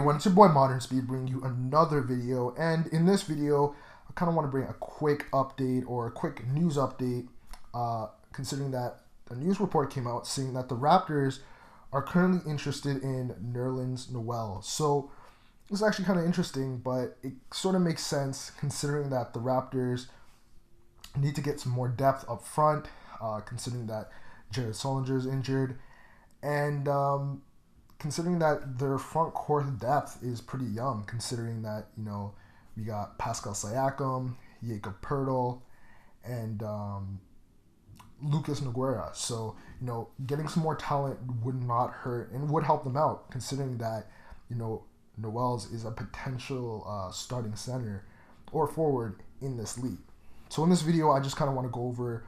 everyone, it's your boy Modern Speed bringing you another video, and in this video I kind of want to bring a quick update or a quick news update, considering that a news report came out saying that the Raptors are currently interested in Nerlen Noel. So this is actually kind of interesting, but it sort of makes sense considering that the Raptors need to get some more depth up front, considering that Jared Sullinger is injured, and considering that their front court depth is pretty young, considering that, we got Pascal Siakam, Jakob Poeltl, and Lucas Nogueira. So, getting some more talent would not hurt and would help them out, considering that, Noel's is a potential starting center or forward in this league. So in this video, I just kind of want to go over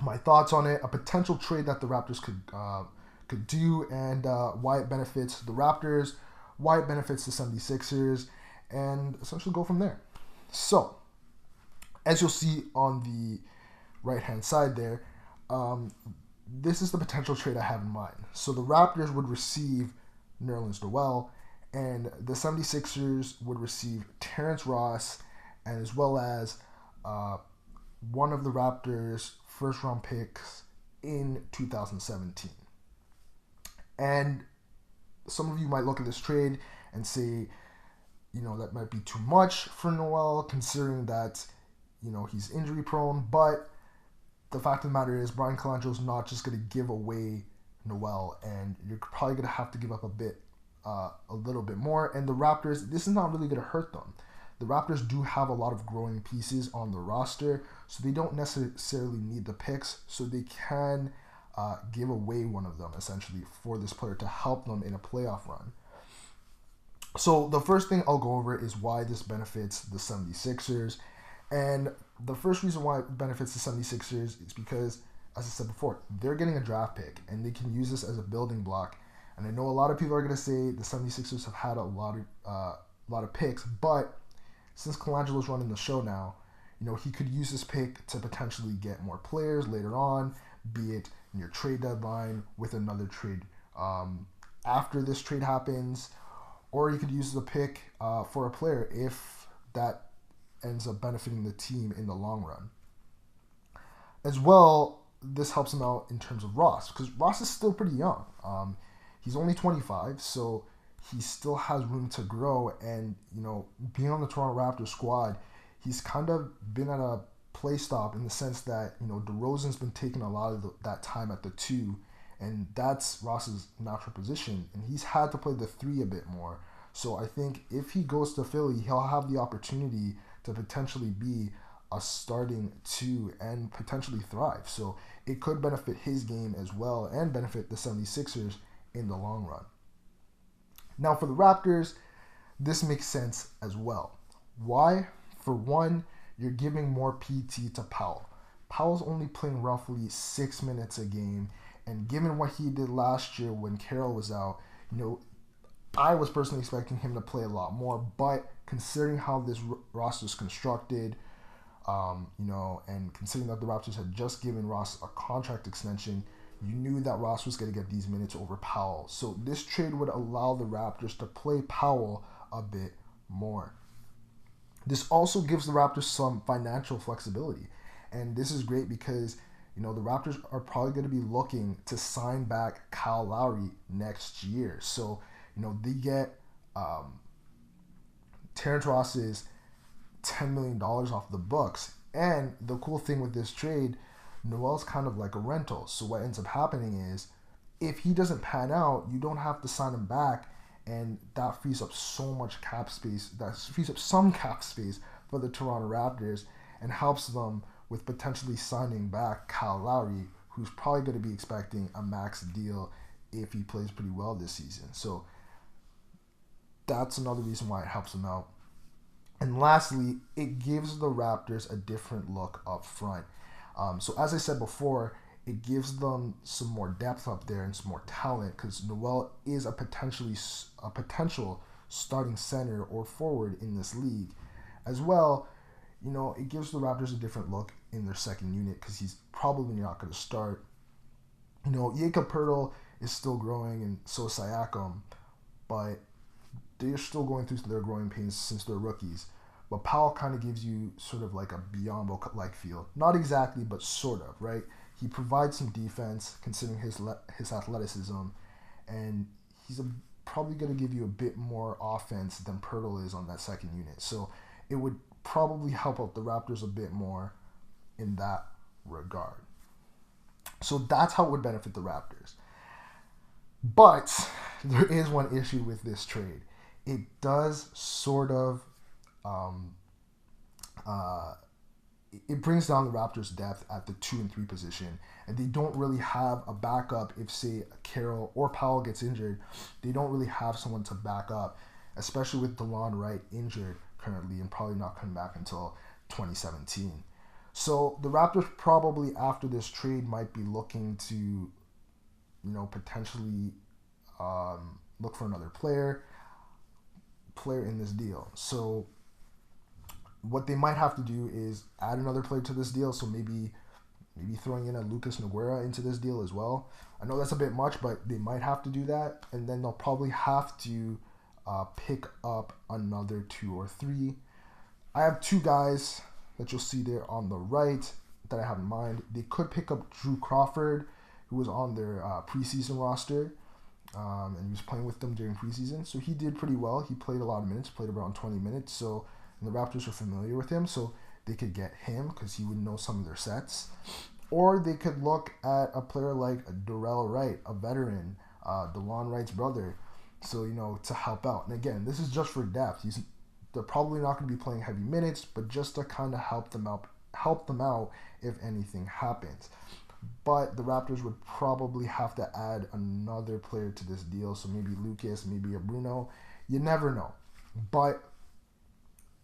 my thoughts on it, a potential trade that the Raptors could do, and why it benefits the Raptors, why it benefits the 76ers, and essentially go from there. So, as you'll see on the right-hand side there, this is the potential trade I have in mind. So the Raptors would receive Nerlen Noel, and the 76ers would receive Terrence Ross, and as well as one of the Raptors' first-round picks in 2017. And some of you might look at this trade and say, that might be too much for Noel, considering that, he's injury prone. But the fact of the matter is, Brian Colangelo's not just going to give away Noel, and you're probably going to have to give up a little bit more. And the Raptors, this is not really going to hurt them. The Raptors do have a lot of growing pieces on the roster, so they don't necessarily need the picks, so they can give away one of them, essentially, for this player to help them in a playoff run. So the first thing I'll go over is why this benefits the 76ers. And the first reason why it benefits the 76ers is because, as I said before, they're getting a draft pick, and they can use this as a building block. And I know a lot of people are going to say the 76ers have had a lot of picks, but since Colangelo's running the show now, he could use this pick to potentially get more players later on, be it in your trade deadline with another trade after this trade happens, or you could use the pick for a player if that ends up benefiting the team in the long run. As well, this helps him out in terms of Ross, because Ross is still pretty young. He's only 25, so he still has room to grow, and, being on the Toronto Raptors squad, he's kind of been at a play stop in the sense that, DeRozan's been taking a lot of that time at the 2, and that's Ross's natural position, and he's had to play the 3 a bit more. So I think if he goes to Philly, he'll have the opportunity to potentially be a starting 2 and potentially thrive. So it could benefit his game as well and benefit the 76ers in the long run. Now for the Raptors, this makes sense as well. Why? For one, you're giving more PT to Powell. Powell's only playing roughly 6 minutes a game, and given what he did last year when Carroll was out, I was personally expecting him to play a lot more, but considering how this roster is constructed, and considering that the Raptors had just given Ross a contract extension, you knew that Ross was going to get these minutes over Powell. So this trade would allow the Raptors to play Powell a bit more. This also gives the Raptors some financial flexibility. And this is great because, the Raptors are probably going to be looking to sign back Kyle Lowry next year. So, they get Terrence Ross's $10 million off the books. And the cool thing with this trade, Noel's kind of like a rental. So what ends up happening is, if he doesn't pan out, you don't have to sign him back, and that frees up so much cap space. That frees up some cap space for the Toronto Raptors and helps them with potentially signing back Kyle Lowry, who's probably going to be expecting a max deal if he plays pretty well this season. So that's another reason why it helps them out. And lastly, it gives the Raptors a different look up front. So as I said before, it gives them some more depth up there and some more talent, because Noel is a potential starting center or forward in this league. As well, it gives the Raptors a different look in their second unit, because he's probably not going to start. Jakob Poeltl is still growing, and so is Siakam, but they're still going through their growing pains since they're rookies. But Powell kind of gives you sort of like a Biyombo-like feel. Not exactly, but sort of, right? He provides some defense considering his athleticism, and he's probably going to give you a bit more offense than Pirtle is on that second unit. So it would probably help out the Raptors a bit more in that regard. So that's how it would benefit the Raptors. But there is one issue with this trade. It does sort of it brings down the Raptors' depth at the 2 and 3 position, and they don't really have a backup if, say, Carroll or Powell gets injured. They don't really have someone to back up, especially with DeLon Wright injured currently and probably not coming back until 2017. So the Raptors probably after this trade might be looking to, potentially look for another player in this deal. So what they might have to do is add another player to this deal. So maybe throwing in a Lucas Nogueira into this deal as well. I know that's a bit much, but they might have to do that. And then they'll probably have to pick up another 2 or 3. I have 2 guys that you'll see there on the right that I have in mind. They could pick up Drew Crawford, who was on their preseason roster. And he was playing with them during preseason. So he did pretty well. He played a lot of minutes, played around 20 minutes. So the Raptors are familiar with him. So they could get him because he would know some of their sets. Or they could look at a player like Dorell Wright, a veteran, DeLon Wright's brother. So, to help out. And again, this is just for depth. They're probably not going to be playing heavy minutes, but just to kind of help them out if anything happens. But the Raptors would probably have to add another player to this deal. So maybe Lucas, maybe a Bruno. You never know. But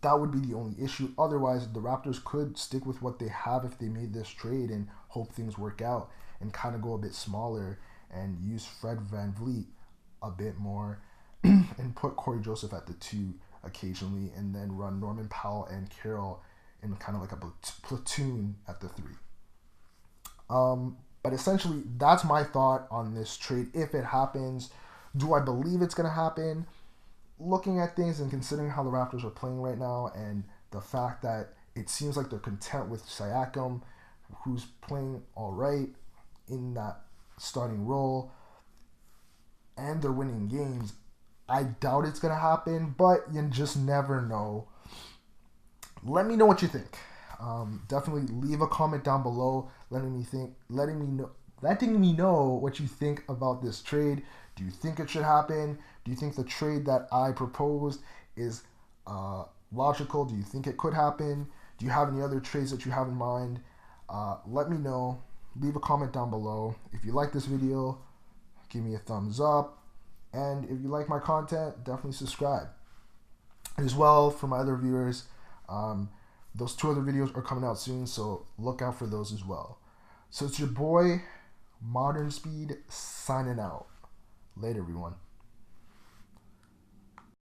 that would be the only issue. Otherwise, the Raptors could stick with what they have if they made this trade and hope things work out and kind of go a bit smaller and use Fred VanVleet a bit more and put Corey Joseph at the 2 occasionally and then run Norman Powell and Carroll in kind of like a platoon at the 3. But essentially, that's my thought on this trade. If it happens, do I believe it's going to happen? Looking at things and considering how the Raptors are playing right now and the fact that it seems like they're content with Siakam, who's playing all right in that starting role, and they're winning games, I doubt it's going to happen, but you just never know. Let me know what you think. Definitely leave a comment down below letting me know what you think about this trade. Do you think it should happen? Do you think the trade that I proposed is logical? Do you think it could happen? Do you have any other trades that you have in mind? Let me know. Leave a comment down below. If you like this video, give me a thumbs up. And if you like my content, definitely subscribe. As well, for my other viewers, those 2 other videos are coming out soon, so look out for those as well. So it's your boy, Modern Speed, signing out. Later, everyone.